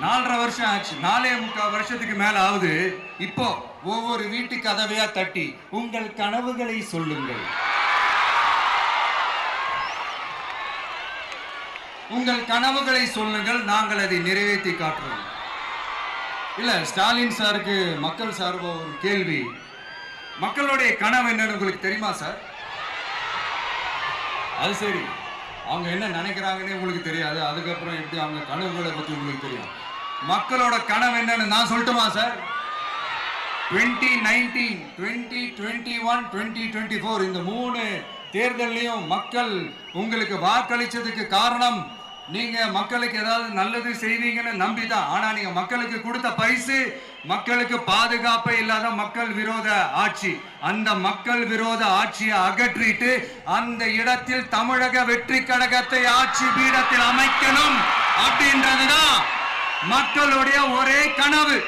4.5 வருஷம் ஆச்சு, 4.25 வருஷத்துக்கு மேல ஆகுது. இப்போ ஒவ்வொரு வீட்டு கதவையா தட்டி உங்கள் கனவுகளை சொல்லுங்கள், உங்கள் கனவுகளை சொல்லுங்கள், நாங்கள் அதை நிறைவேற்றி காட்டுறோம். இல்ல, ஸ்டாலின் சாருக்கு மக்கள் சார்பா ஒரு கேள்வி. மக்களுடைய கனவு என்னன்னு உங்களுக்கு தெரியுமா சார்? அது சரி, அவங்க என்ன நினைக்கிறாங்கன்னு உங்களுக்கு தெரியாது, அதுக்கப்புறம் எப்படி அவங்க கனவுகளை பத்தி உங்களுக்கு தெரியும்? மக்களோட கனவு என்னன்னு நான் சொல்லட்டுமா சார்? 2019, 2021, 2024 இந்த 3 தேர்தலையும் மக்கள் உங்களுக்கு வாக்களிச்சதுக்கு காரணம் நீங்க மக்களுக்கு ஏதாவது நல்லது செய்வீங்கன்னு நம்பிதான். ஆனா நீங்க மக்களுக்கு கொடுத்த பரிசு மக்களுக்கு பாதுகாப்பே இல்லாத மக்கள் விரோத ஆட்சி. அந்த மக்கள் விரோத ஆட்சியை அகற்றிட்டு அந்த இடத்தில் தமிழக வெற்றி கழகத்தை ஆட்சி பீடத்தில் அமைக்கணும் அப்படின்றதுதான் மக்களுடைய ஒரே கனவு.